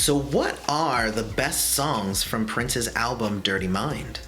So what are the best songs from Prince's album Dirty Mind?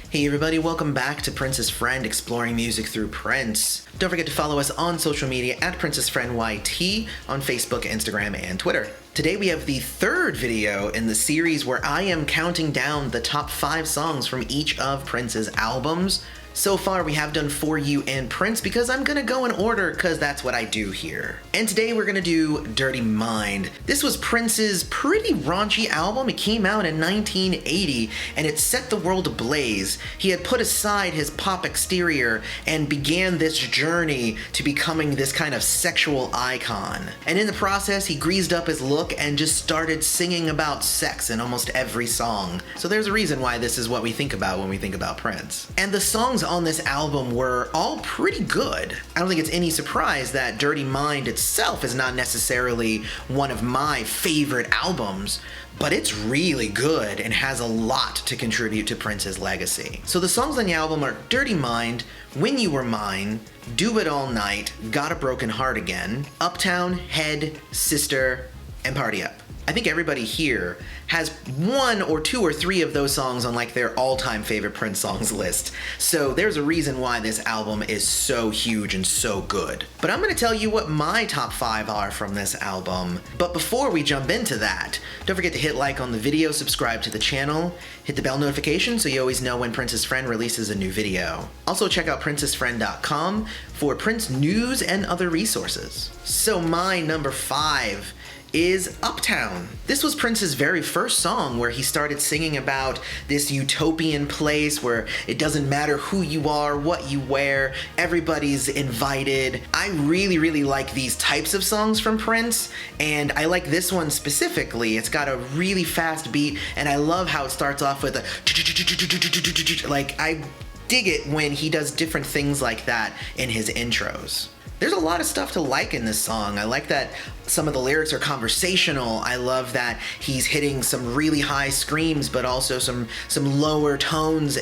Hey everybody, welcome back to Prince's Friend, exploring music through Prince. Don't forget to follow us on social media at Prince's Friend YT on Facebook, Instagram, and Twitter. Today we have the third video in the series where I am counting down the top 5 songs from each of Prince's albums. So far we have done For You and Prince because I'm gonna go in order because that's what I do here. And today we're gonna do Dirty Mind. This was Prince's pretty raunchy album. It came out in 1980 and it set the world ablaze. He had put aside his pop exterior and began this journey to becoming this kind of sexual icon. And in the process he greased up his look and just started singing about sex in almost every song. So there's a reason why this is what we think about when we think about Prince. And the songs on this album were all pretty good. I don't think it's any surprise that Dirty Mind itself is not necessarily one of my favorite albums, but it's really good and has a lot to contribute to Prince's legacy. So the songs on the album are Dirty Mind, When You Were Mine, Do It All Night, Got a Broken Heart Again, Uptown, Head, Sister, and Partyup. I think everybody here has 1 or 2 or 3 of those songs on like their all-time favorite Prince songs list. So there's a reason why this album is so huge and so good. But I'm gonna tell you what my top 5 are from this album. But before we jump into that, don't forget to hit like on the video, subscribe to the channel, hit the bell notification so you always know when Prince's Friend releases a new video. Also check out princesfriend.com for Prince news and other resources. So my number 5 is Uptown. This was Prince's very first song where he started singing about this utopian place where it doesn't matter who you are, what you wear, everybody's invited. I really like these types of songs from Prince, and I like this one specifically. It's got a really fast beat, and I love how it starts off with a like, I dig it when he does different things like that in his intros. There's a lot of stuff to like in this song. I like that some of the lyrics are conversational. I love that he's hitting some really high screams, but also some lower tones.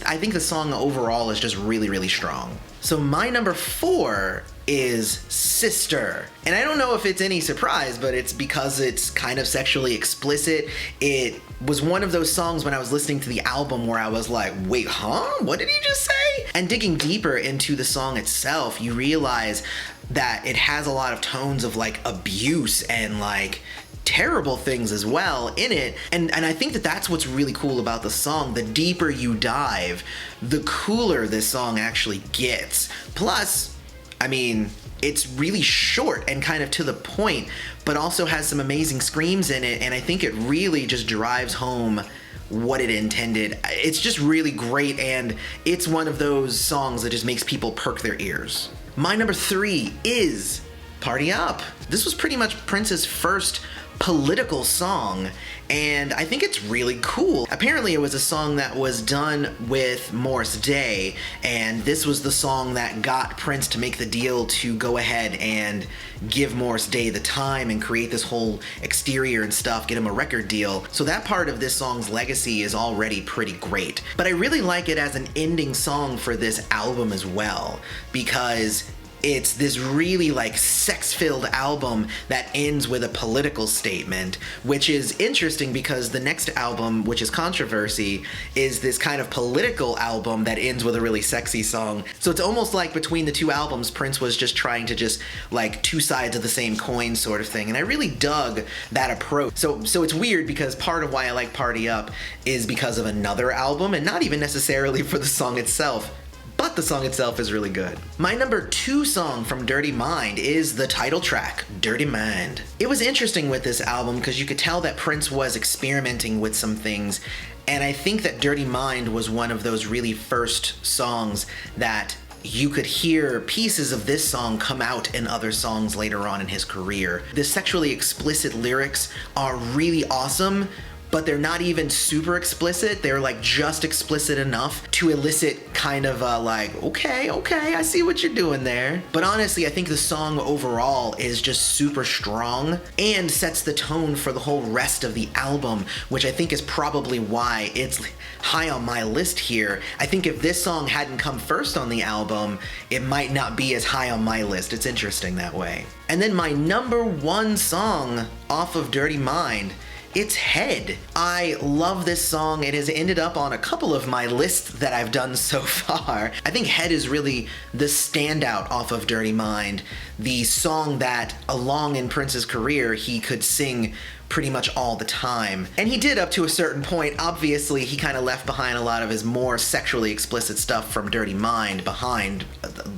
I think the song overall is just really strong. So my number 4 is Sister. And I don't know if it's any surprise, but it's because it's kind of sexually explicit. It was one of those songs when I was listening to the album where I was like, wait, huh? What did he just say? And digging deeper into the song itself, you realize that it has a lot of tones of like abuse and like terrible things as well in it, and I think that that's what's really cool about the song. The deeper you dive, the cooler this song actually gets. Plus, I mean, it's really short and kind of to the point, but also has some amazing screams in it, and I think it really just drives home what it intended. It's just really great, and it's one of those songs that just makes people perk their ears. My number 3 is Partyup. This was pretty much Prince's first political song, and I think it's really cool. Apparently it was a song that was done with Morris Day, and this was the song that got Prince to make the deal to go ahead and give Morris Day the time and create this whole exterior and stuff, get him a record deal. So that part of this song's legacy is already pretty great. But I really like it as an ending song for this album as well, because it's this really like sex-filled album that ends with a political statement, which is interesting because the next album, which is Controversy, is this kind of political album that ends with a really sexy song. So it's almost like between the 2 albums, Prince was just trying to just like 2 sides of the same coin sort of thing. And I really dug that approach. So it's weird because part of why I like Party Up is because of another album and not even necessarily for the song itself. But the song itself is really good. My number 2 song from Dirty Mind is the title track, Dirty Mind. It was interesting with this album because you could tell that Prince was experimenting with some things, and I think that Dirty Mind was one of those really first songs that you could hear pieces of this song come out in other songs later on in his career. The sexually explicit lyrics are really awesome, but they're not even super explicit. They're like just explicit enough to elicit kind of like, okay, I see what you're doing there. But honestly, I think the song overall is just super strong and sets the tone for the whole rest of the album, which I think is probably why it's high on my list here. I think if this song hadn't come first on the album, it might not be as high on my list. It's interesting that way. And then my number one song off of Dirty Mind, it's Head. I love this song. It has ended up on a couple of my lists that I've done so far. I think Head is really the standout off of Dirty Mind, the song that along in Prince's career he could sing pretty much all the time. And he did up to a certain point. Obviously, he kind of left behind a lot of his more sexually explicit stuff from Dirty Mind behind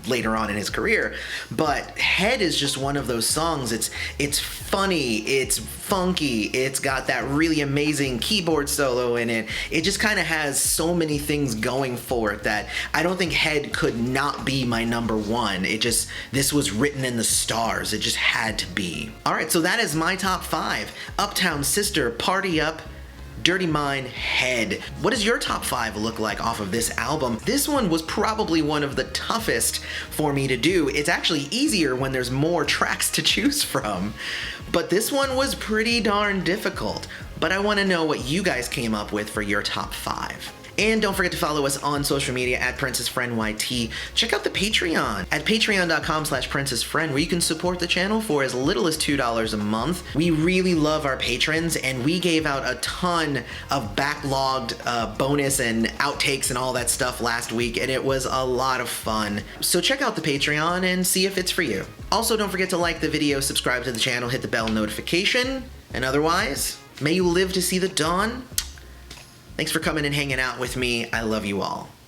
later on in his career. But Head is just one of those songs. It's funny, it's funky, it's got that really amazing keyboard solo in it. It just kind of has so many things going for it that I don't think Head could not be my number one. This was written in the stars. It just had to be. All right, so that is my top 5. Uptown Sister, Partyup, Dirty Mind, Head. What does your top 5 look like off of this album? This one was probably one of the toughest for me to do. It's actually easier when there's more tracks to choose from, but this one was pretty darn difficult. But I want to know what you guys came up with for your top 5. And don't forget to follow us on social media at PrincessFriendYT. Check out the Patreon at patreon.com/PrincessFriend, where you can support the channel for as little as $2 a month. We really love our patrons, and we gave out a ton of backlogged bonus and outtakes and all that stuff last week, and it was a lot of fun. So check out the Patreon and see if it's for you. Also, don't forget to like the video, subscribe to the channel, hit the bell notification, and otherwise, may you live to see the dawn. Thanks for coming and hanging out with me. I love you all.